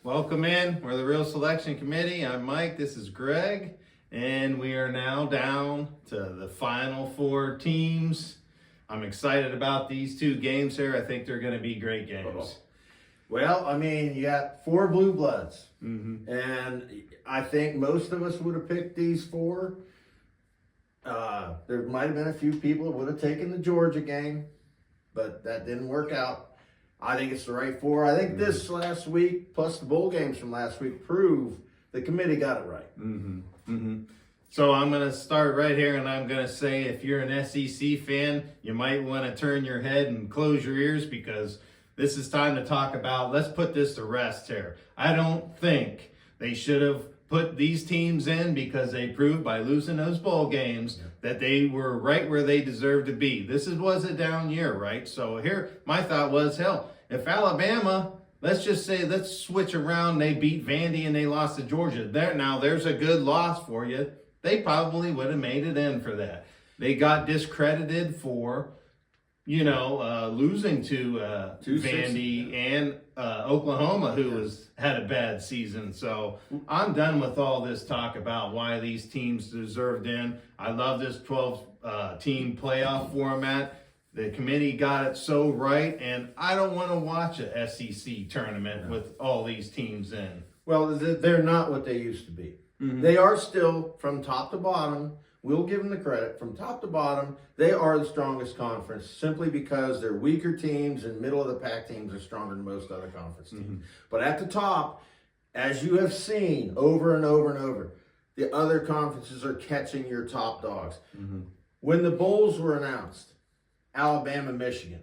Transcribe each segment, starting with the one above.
Welcome in. We're the Real Selection Committee. I'm Mike. This is Greg. And we are now down to the final four teams. I'm excited about these two games here. I think they're going to be great games. Well, I mean, you got four blue bloods. Mm-hmm. And I think most of us would have picked these four. There might have been a few people that would have taken the Georgia game, but that didn't work out. I think it's the right four. I think this last week, plus the bowl games from last week, prove the committee got it right. Mm-hmm. Mm-hmm. So I'm going to start right here, and I'm going to say if you're an SEC fan, you might want to turn your head and close your ears because this is time to talk about, let's put this to rest here. I don't think they should have put these teams in because they proved by losing those bowl games that they were right where they deserved to be. This was a down year, right? So here, my thought was, hell, if Alabama, let's just say, let's switch around, they beat Vandy and they lost to Georgia. There's a good loss for you. They probably would have made it in for that. They got discredited for, losing to Vandy and Oklahoma, who had a bad season. So I'm done with all this talk about why these teams deserved in. I love this 12-team playoff format. The committee got it so right, and I don't want to watch a SEC tournament with all these teams in. Well, they're not what they used to be. Mm-hmm. They are still, from top to bottom, we'll give them the credit, from top to bottom, they are the strongest conference simply because their weaker teams and middle of the pack teams are stronger than most other conference teams. Mm-hmm. But at the top, as you have seen over and over and over, the other conferences are catching your top dogs. Mm-hmm. When the bowls were announced, Alabama, Michigan,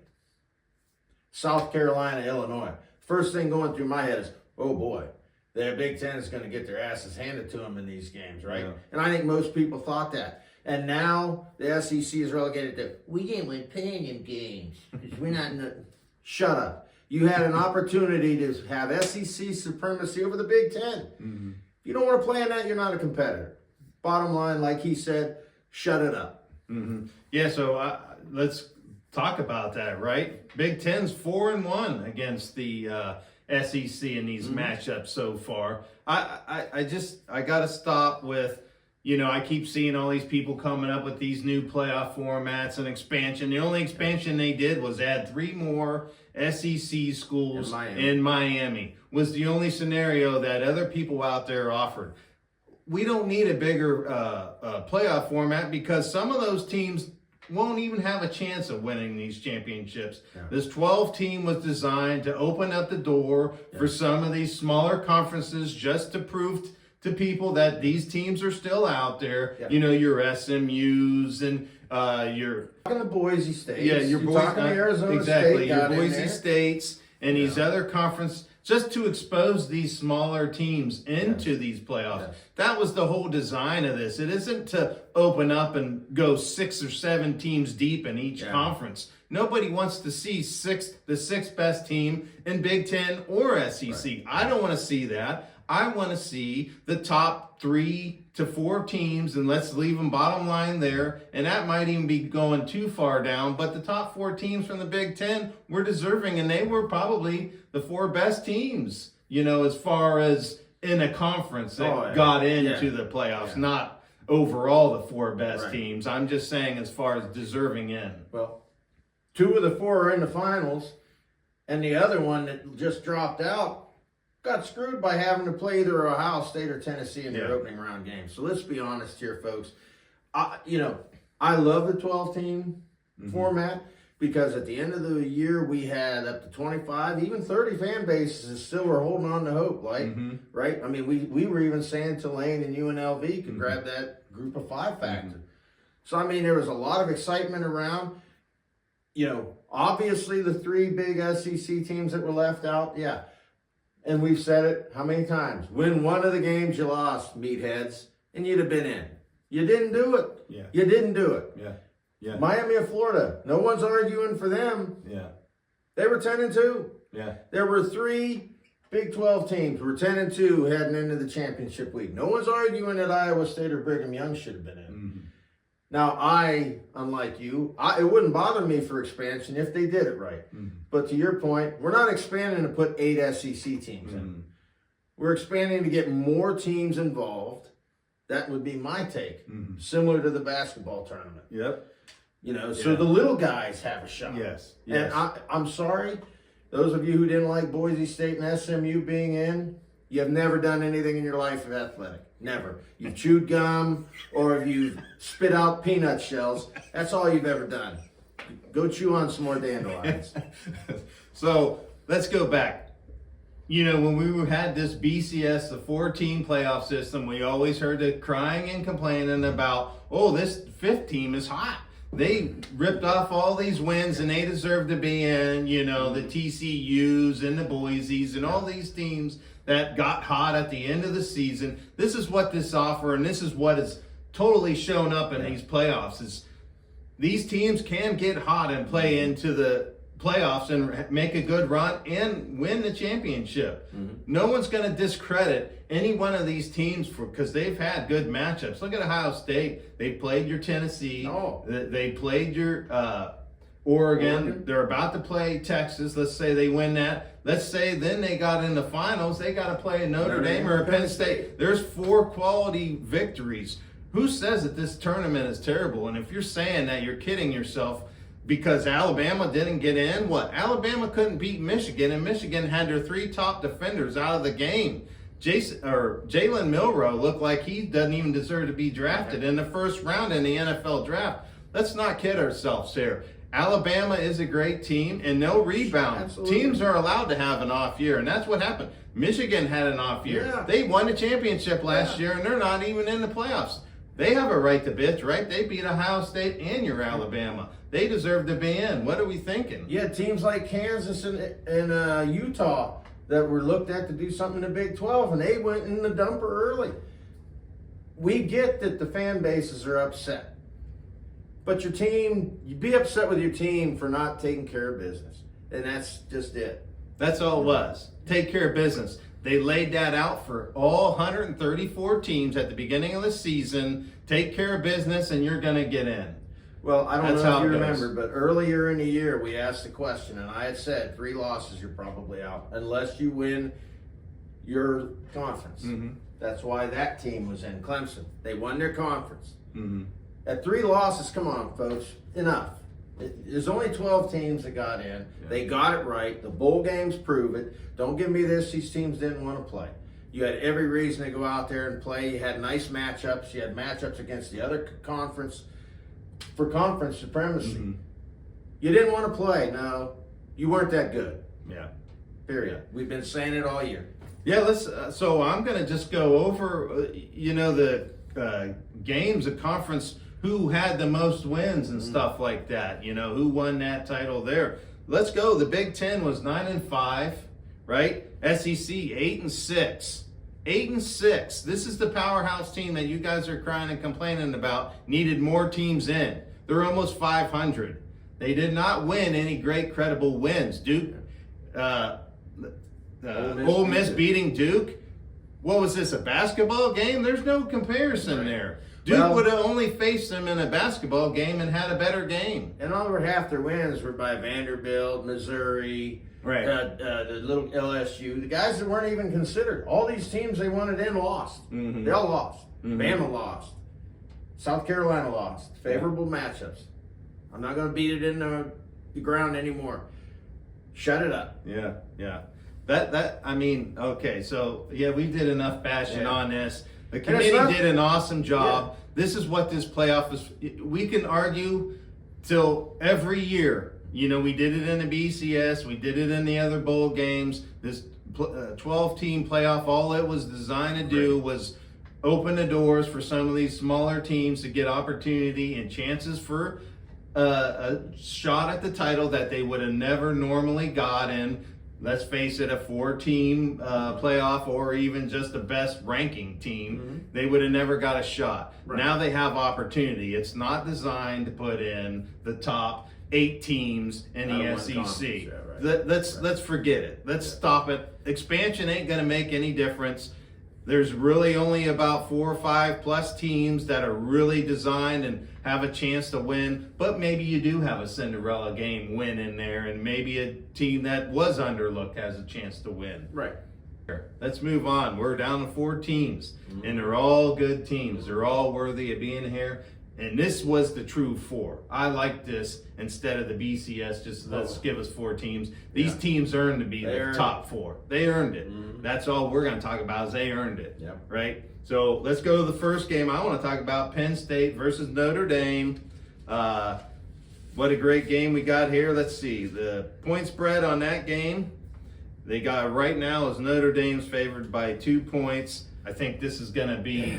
South Carolina, Illinois, first thing going through my head is, oh boy, the Big Ten is going to get their asses handed to them in these games, right? Yeah. And I think most people thought that. And now the SEC is relegated to, we didn't win playing them games because we're not. Shut up. You had an opportunity to have SEC supremacy over the Big Ten. Mm-hmm. If you don't want to play in that, you're not a competitor. Bottom line, like he said, shut it up. Mm-hmm. Yeah, so let's talk about that, right? Big Ten's 4-1 against the SEC in these matchups so far. I got to stop with, I keep seeing all these people coming up with these new playoff formats and expansion. The only expansion they did was add 3 more SEC schools in Miami. Was the only scenario that other people out there offered. We don't need a bigger playoff format because some of those teams won't even have a chance of winning these championships. Yeah. This 12 team was designed to open up the door for some of these smaller conferences just to prove to people that these teams are still out there. Yeah. Your SMUs and your talking to Boise State. Yeah, your talking to Arizona exactly, State. Your Boise States and these other conferences, just to expose these smaller teams into these playoffs. Yes. That was the whole design of this. It isn't to open up and go 6 or 7 teams deep in each conference. Nobody wants to see the 6th best team in Big Ten or SEC. Right. I don't want to see that. I want to see the top 3 to 4 teams, and let's leave them bottom line there. And that might even be going too far down. But the top 4 teams from the Big Ten were deserving, and they were probably the 4 best teams, as far as in a conference that got into the playoffs, not overall the 4 best teams. I'm just saying as far as deserving in. Well, 2 of the 4 are in the finals, and the other one that just dropped out got screwed by having to play either Ohio State or Tennessee in their opening round game. So let's be honest here, folks. I love the 12-team format because at the end of the year, we had up to 25, even 30 fan bases that still were holding on to hope, right? I mean, we were even saying Tulane and UNLV could grab that group of 5 factor. So, I mean, there was a lot of excitement around. Obviously the 3 big SEC teams that were left out, and we've said it how many times? Win one of the games you lost, meatheads, and you'd have been in. You didn't do it. Yeah. You didn't do it. Yeah. Yeah. Miami of Florida, no one's arguing for them. Yeah. They were 10-2. Yeah. There were 3 Big 12 teams were 10-2 heading into the championship week. No one's arguing that Iowa State or Brigham Young should have been in. Mm-hmm. Now, unlike you, it wouldn't bother me for expansion if they did it right. Mm-hmm. But to your point, we're not expanding to put 8 SEC teams in. We're expanding to get more teams involved. That would be my take. Similar to the basketball tournament. Yep. So the little guys have a shot. Yes. And I'm sorry, those of you who didn't like Boise State and SMU being in, you have never done anything in your life of athletic. Never. You've chewed gum or you've spit out peanut shells. That's all you've ever done. Go chew on some more dandelions. So let's go back. When we had this BCS, the 4-team playoff system, we always heard the crying and complaining about, this 5th team is hot. They ripped off all these wins and they deserve to be in, the TCUs and the Boise's and all these teams that got hot at the end of the season. This is what this offer, and this is what has totally shown up in these playoffs, is these teams can get hot and play into the playoffs and make a good run and win the championship. No one's going to discredit any one of these teams because they've had good matchups. Look at Ohio State. They played your Tennessee. They played your Oregon. They're about to play Texas. Let's say they win that. Let's say then they got in the finals. They got to play a Notre Dame or a Penn State. There's 4 quality victories. Who says that this tournament is terrible? And if you're saying that, you're kidding yourself. Because Alabama didn't get in, Alabama couldn't beat Michigan, and Michigan had their 3 top defenders out of the game. Jalen Milroe looked like he doesn't even deserve to be drafted in the first round in the NFL draft. Let's not kid ourselves here. Alabama is a great team, and they'll rebound. Absolutely. Teams are allowed to have an off year, and that's what happened. Michigan had an off year. Yeah. They won the championship last year, and they're not even in the playoffs. They have a right to bitch, right? They beat Ohio State and your Alabama. They deserve to be in. What are we thinking? Yeah, teams like Kansas and Utah that were looked at to do something in the Big 12, and they went in the dumper early. We get that the fan bases are upset. But your team, you'd be upset with your team for not taking care of business. And that's just it. That's all it was. Take care of business. They laid that out for all 134 teams at the beginning of the season. Take care of business and you're going to get in. Well, I don't That's know how if you it goes. remember, but earlier in the year we asked the question, and I had said 3 losses, you're probably out, unless you win your conference. That's why that team was in Clemson. They won their conference. At 3 losses, come on, folks, enough. There's only 12 teams that got in. Yeah. They got it right. The bowl games prove it. Don't give me this, these teams didn't want to play. You had every reason to go out there and play. You had nice matchups. You had matchups against the other conference for conference supremacy. You didn't want to play. No, you weren't that good. Yeah. Period. We've been saying it all year. Yeah, let's. So I'm going to just go over, the games of conference, who had the most wins and stuff like that. Who won that title there. Let's go. The Big Ten was 9-5, right? SEC 8-6. 8-6. This is the powerhouse team that you guys are crying and complaining about. Needed more teams in. They're almost 500. They did not win any great credible wins. Duke, Ole Miss beating Duke. What was this, a basketball game? There's no comparison there. Duke would have only faced them in a basketball game and had a better game. And over half their wins were by Vanderbilt, Missouri, the little LSU. The guys that weren't even considered. All these teams they wanted in lost. They all lost. Bama lost. South Carolina lost. Favorable matchups. I'm not going to beat it in the ground anymore. Shut it up. Yeah. Okay, so we did enough bashing on this. The committee did an awesome job. This is what this playoff is. We can argue till every year. We did it in the BCS. We did it in the other bowl games. This 12-team playoff, all it was designed to do was open the doors for some of these smaller teams to get opportunity and chances for a shot at the title that they would have never normally got in. Let's face it, a 4-team playoff or even just the best ranking team, they would have never got a shot. Now they have opportunity. It's not designed to put in the top 8 teams in the SEC. Let's forget it. Let's stop it. Expansion ain't going to make any difference. There's really only about 4 or 5 plus teams that are really designed and have a chance to win, but maybe you do have a Cinderella game win in there, and maybe a team that was underlooked has a chance to win. Right. Let's move on. We're down to 4 teams, and they're all good teams. They're all worthy of being here. And this was the true 4. I like this instead of the BCS. Just let's give us 4 teams. These teams earned to be the top 4. They earned it. That's all we're going to talk about is they earned it. Right? So let's go to the first game. I want to talk about Penn State versus Notre Dame. What a great game we got here. Let's see. The point spread on that game, they got right now is Notre Dame's favored by 2 points. I think this is going to be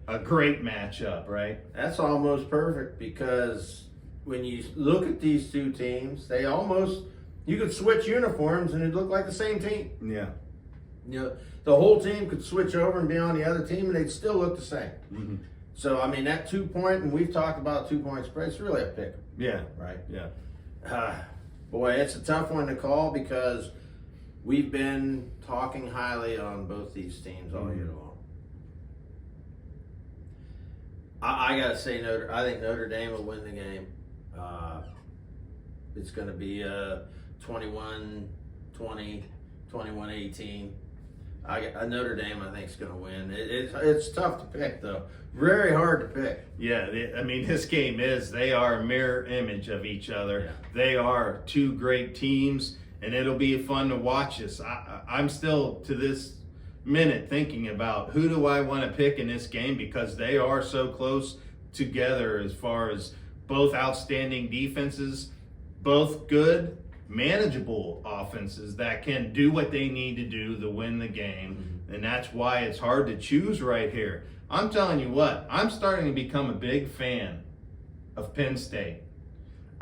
a great matchup, right? That's almost perfect because when you look at these 2 teams, they almost, you could switch uniforms and it'd look like the same team. Yeah. You know, the whole team could switch over and be on the other team and they'd still look the same. So, I mean, that 2 point, and we've talked about 2 point spread, it's really a pick. Yeah. Right? Yeah. Boy, it's a tough one to call because we've been talking highly on both these teams all year long. I gotta say, I think Notre Dame will win the game. It's gonna be a 21-20, 21-18. Notre Dame, I think, is going to win. It's tough to pick, though. Very hard to pick. Yeah, I mean, this game they are a mirror image of each other. Yeah. They are 2 great teams, and it'll be fun to watch this. I'm still, to this minute, thinking about who do I want to pick in this game because they are so close together as far as both outstanding defenses, both good, manageable offenses that can do what they need to do to win the game. And that's why it's hard to choose right here. I'm telling you what, I'm starting to become a big fan of Penn State.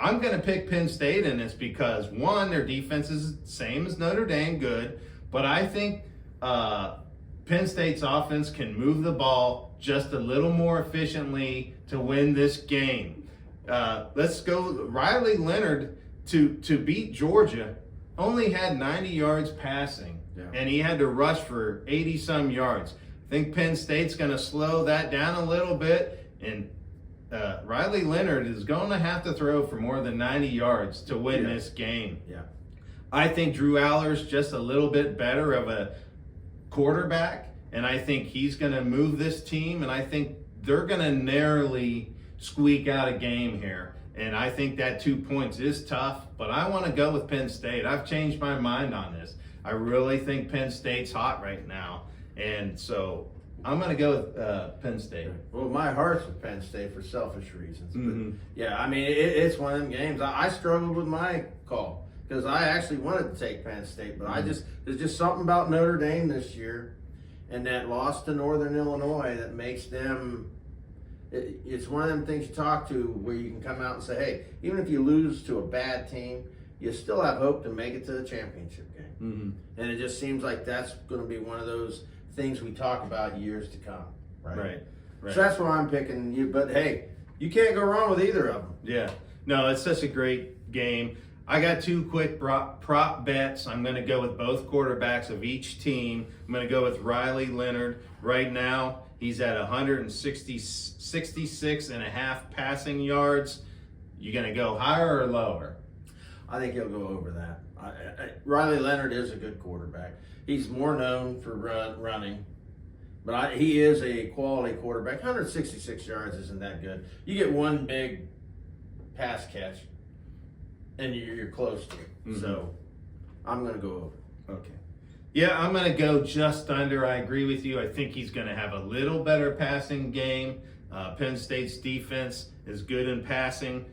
I'm going to pick Penn State in this because, one, their defense is the same as Notre Dame, good, but I think Penn State's offense can move the ball just a little more efficiently to win this game. Let's go. Riley Leonard, to beat Georgia, only had 90 yards passing, and he had to rush for 80-some yards. I think Penn State's going to slow that down a little bit, and Riley Leonard is going to have to throw for more than 90 yards to win this game. Yeah. I think Drew Aller's just a little bit better of a quarterback, and I think he's going to move this team, and I think they're going to narrowly squeak out a game here. And I think that 2 points is tough, but I want to go with Penn State. I've changed my mind on this. I really think Penn State's hot right now, and so I'm going to go with Penn State. Well, my heart's with Penn State for selfish reasons. But yeah, I mean, it's one of them games. I struggled with my call because I actually wanted to take Penn State, but there's just something about Notre Dame this year and that loss to Northern Illinois that makes them. It's one of them things you talk to where you can come out and say, hey, even if you lose to a bad team, you still have hope to make it to the championship game. And it just seems like that's going to be one of those things we talk about years to come. Right. So that's why I'm picking you. But hey, you can't go wrong with either of them. Yeah. No, it's such a great game. I got 2 quick prop bets. I'm going to go with both quarterbacks of each team. I'm going to go with Riley Leonard. Right now, he's at 166 and a half passing yards. You going to go higher or lower? I think he'll go over that. Riley Leonard is a good quarterback. He's more known for running, but he is a quality quarterback. 166 yards isn't that good. You get one big pass catch, and you're close to it. So I'm going to go over. Okay. Yeah, I'm going to go just under. I agree with you. I think he's going to have a little better passing game. Penn State's defense is good in passing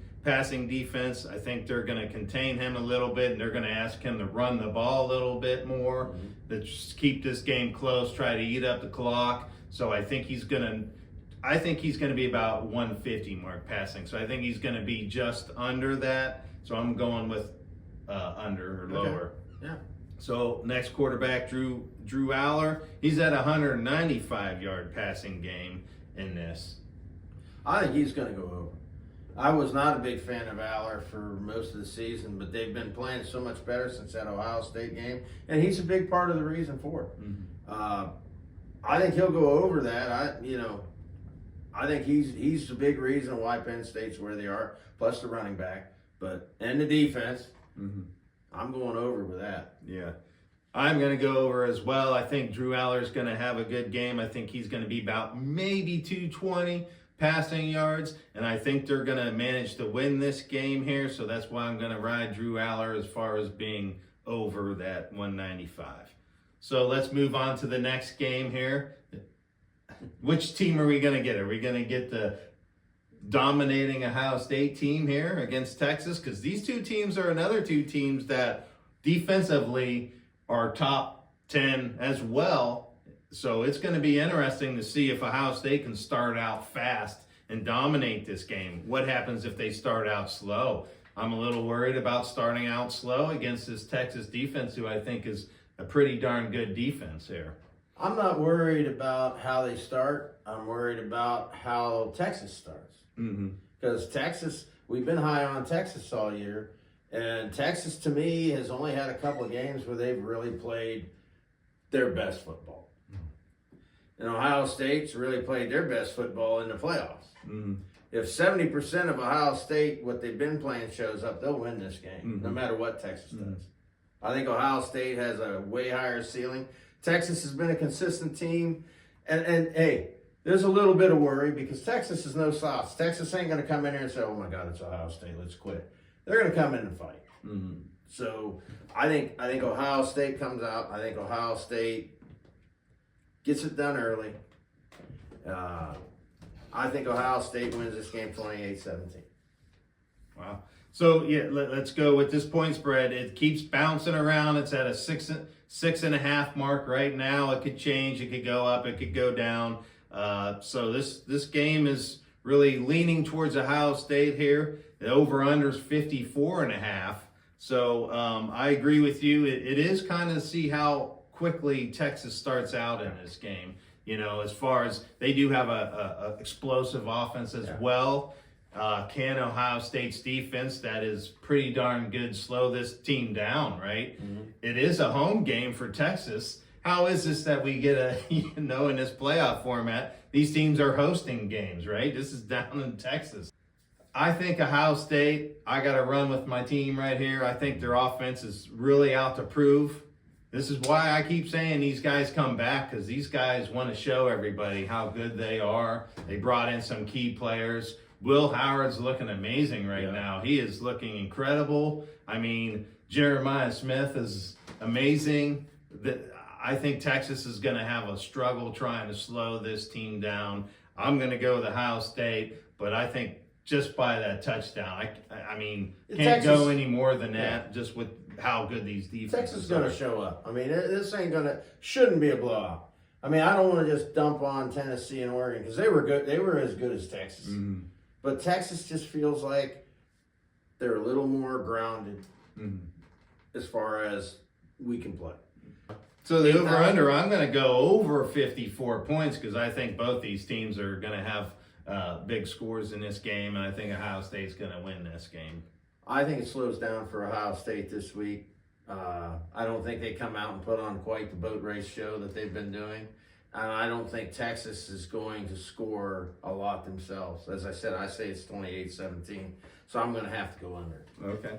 defense. I think they're going to contain him a little bit, and they're going to ask him to run the ball a little bit more, to just keep this game close, try to eat up the clock. So I think he's going to be about 150 mark passing. So I think he's going to be just under that. So I'm going with under or lower. Yeah. So next quarterback, Drew Aller, he's at 195-yard passing game in this. I think he's going to go over. I was not a big fan of Aller for most of the season, but they've been playing so much better since that Ohio State game, and he's a big part of the reason for it. I think he'll go over that. I think he's the big reason why Penn State's where they are, plus the running back, and the defense. I'm going over with that. Yeah. I'm going to go over as well. I think Drew Aller's going to have a good game. I think he's going to be about maybe 220 passing yards, and I think they're going to manage to win this game here. So that's why I'm going to ride Drew Aller as far as being over that 195. So let's move on to the next game here. Which team are we going to get? Are we going to get the dominating Ohio State team here against Texas? Because these two teams are another two teams that defensively are top 10 as well. So it's going to be interesting to see if Ohio State can start out fast and dominate this game. What happens if they start out slow? I'm a little worried about starting out slow against this Texas defense, who I think is a pretty darn good defense here. I'm not worried about how they start. I'm worried about how Texas starts. Because Texas, we've been high on Texas all year. And Texas, to me, has only had a couple of games where they've really played their best football. And Ohio State's really played their best football in the playoffs. If 70% of Ohio State, what they've been playing, shows up, they'll win this game, no matter what Texas does. I think Ohio State has a way higher ceiling. Texas has been a consistent team. And hey, there's a little bit of worry because Texas is no slouch. Texas ain't going to come in here and say, oh, my God, it's Ohio State, let's quit. They're going to come in and fight. So I think Ohio State comes out. I think Ohio State gets it done early. I think Ohio State wins this game 28-17. Wow. So, yeah, let's go with this point spread. It keeps bouncing around. It's at a 6.5 mark right now. It could change. It could go up. It could go down. So this game is really leaning towards Ohio State here. The over-under is 54.5. So I agree with you. It is kind of see how quickly Texas starts out in this game. You know, as far as they do have a explosive offense as well. Can Ohio State's defense, that is pretty darn good, slow this team down, right? It is a home game for Texas. How is this that we get in this playoff format, these teams are hosting games, right? This is down in Texas. I think Ohio State, I got to run with my team right here. I think their offense is really out to prove. This is why I keep saying these guys come back, because these guys want to show everybody how good they are. They brought in some key players. Will Howard's looking amazing right now. He is looking incredible. I mean, Jeremiah Smith is amazing. I think Texas is going to have a struggle trying to slow this team down. I'm going to go with Ohio State, but I think just by that touchdown, I mean, can't go any more than that, just with how good these defenses Texas is going to show up. I mean, this shouldn't be a blowout. I mean, I don't want to just dump on Tennessee and Oregon because they were good. They were as good as Texas. But Texas just feels like they're a little more grounded as far as we can play. So the over-under, I'm going to go over 54 points because I think both these teams are going to have big scores in this game, and I think Ohio State's going to win this game. I think it slows down for Ohio State this week. I don't think they come out and put on quite the boat race show that they've been doing. And I don't think Texas is going to score a lot themselves. As I said, I say it's 28-17. So I'm going to have to go under. Okay.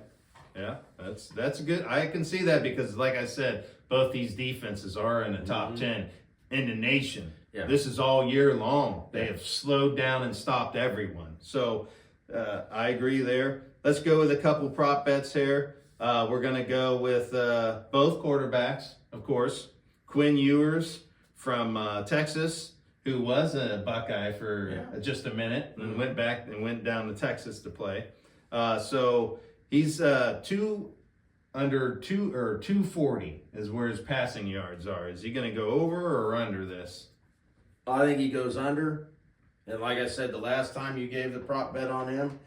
Yeah, that's good. I can see that because, like I said, both these defenses are in the top 10 in the nation. Yeah. This is all year long. They have slowed down and stopped everyone. So I agree there. Let's go with a couple prop bets here. We're going to go with both quarterbacks, of course. Quinn Ewers from Texas, who was a Buckeye for just a minute and went back and went down to Texas to play. So he's 240 is where his passing yards are. Is he going to go over or under this? I think he goes under. And like I said, the last time you gave the prop bet on him,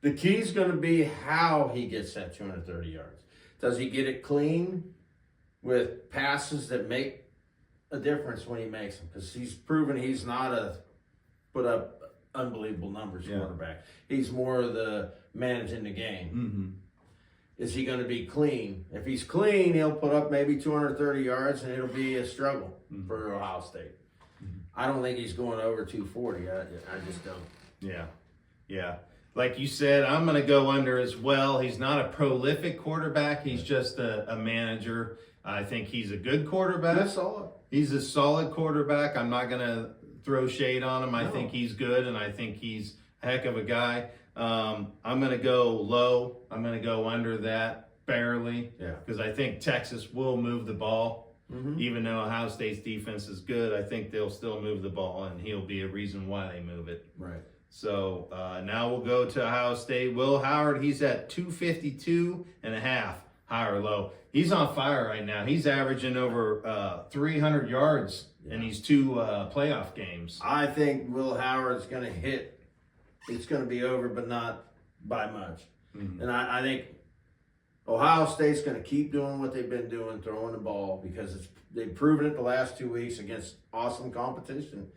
the key's going to be how he gets that 230 yards. Does he get it clean with passes that make a difference when he makes them? Because he's proven he's not a put up unbelievable numbers quarterback. He's more the managing the game. Is he going to be clean? If he's clean, he'll put up maybe 230 yards, and it'll be a struggle for Ohio State. I don't think he's going over 240. I just don't. Yeah. Like you said, I'm going to go under as well. He's not a prolific quarterback. He's just a manager. I think he's a good quarterback. That's solid. He's a solid quarterback. I'm not going to throw shade on him. I No. think he's good, and I think he's a heck of a guy. I'm going to go low. I'm going to go under that barely. Yeah. Because I think Texas will move the ball. Mm-hmm. Even though Ohio State's defense is good, I think they'll still move the ball, and he'll be a reason why they move it. Right. So now we'll go to Ohio State. Will Howard, he's at 252.5, high or low. He's on fire right now. He's averaging over 300 yards in these 2 playoff games. I think Will Howard's going to hit. It's going to be over, but not by much. Mm-hmm. And I think Ohio State's going to keep doing what they've been doing, throwing the ball, because they've proven it the last 2 weeks against awesome competition.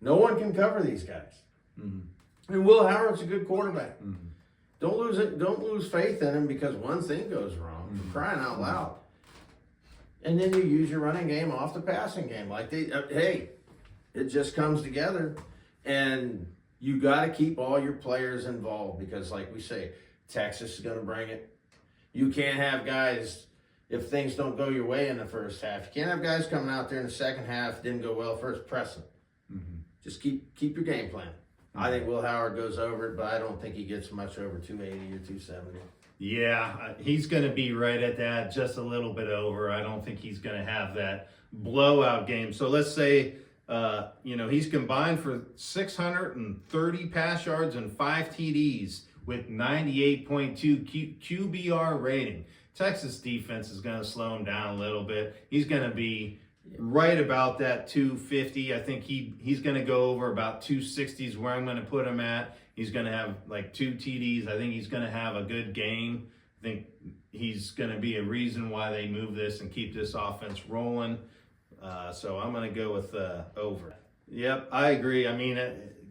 No one can cover these guys. Mm-hmm. And Will Howard's a good quarterback. Mm-hmm. Don't lose it. Don't lose faith in him because one thing goes wrong. Mm-hmm. For crying out loud. And then you use your running game off the passing game. Like hey, it just comes together, and you got to keep all your players involved because, like we say, Texas is going to bring it. You can't have guys, if things don't go your way in the first half, you can't have guys coming out there in the second half, didn't go well first, press them. Mm-hmm. Just keep your game plan. I think Will Howard goes over it, but I don't think he gets much over 280 or 270. Yeah, he's going to be right at that, just a little bit over. I don't think he's going to have that blowout game. So let's say, he's combined for 630 pass yards and 5 TDs with 98.2 QBR rating. Texas defense is going to slow him down a little bit. He's going to be right about that 250. I think he's going to go over about 260 is where I'm going to put him at. He's going to have like 2 TDs. I think he's going to have a good game. I think he's going to be a reason why they move this and keep this offense rolling. So I'm going to go with over. Yep, I agree. I mean,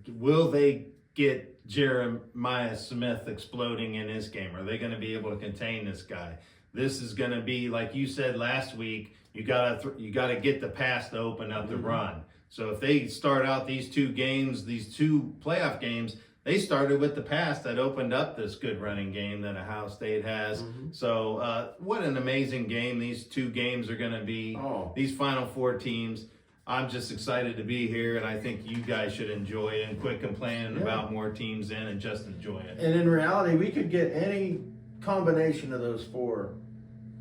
will they get Jeremiah Smith exploding in his game? Are they going to be able to contain this guy? This is going to be, like you said last week, you gotta get the pass to open up the run. So if they start out these 2 games, these 2 playoff games, they started with the pass that opened up this good running game that Ohio State has. Mm-hmm. So what an amazing game these 2 games are going to be. These Final 4 teams. I'm just excited to be here, and I think you guys should enjoy it and quit complaining about more teams in and just enjoy it. And in reality, we could get any combination of those 4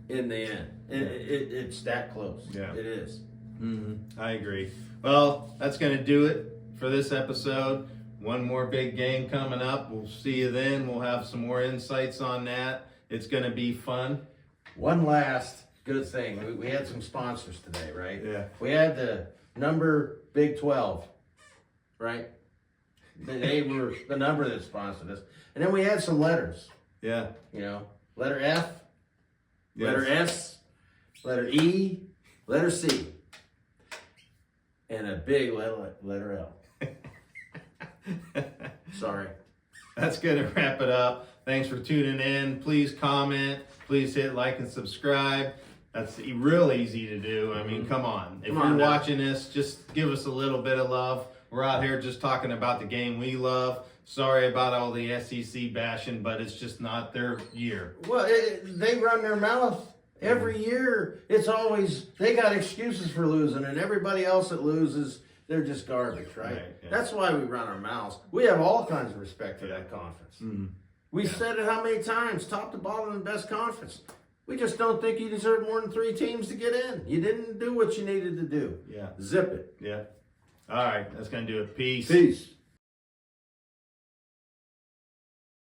in the end. It's that close. Yeah. It is. Mm-hmm. I agree. Well, that's going to do it for this episode. One more big game coming up. We'll see you then. We'll have some more insights on that. It's going to be fun. One last good thing. We had some sponsors today, right? Yeah. We had the number Big 12, right? They were the number that sponsored us. And then we had some letters. Yeah. Letter F, Yes. letter S, letter E, letter C, and a big letter L. Sorry. That's going to wrap it up. Thanks for tuning in. Please comment. Please hit like and subscribe. That's real easy to do. I mean, come on. If you're watching this, just give us a little bit of love. We're out here just talking about the game we love. Sorry about all the SEC bashing, but it's just not their year. Well, they run their mouth every year. It's always, they got excuses for losing, and everybody else that loses, they're just garbage, right? Yeah. That's why we run our mouths. We have all kinds of respect for that conference. Mm-hmm. We said it how many times, top to bottom, the best conference. We just don't think you deserve more than 3 teams to get in. You didn't do what you needed to do. Yeah. Zip it. Yeah. All right. That's going to do it. Peace. Peace.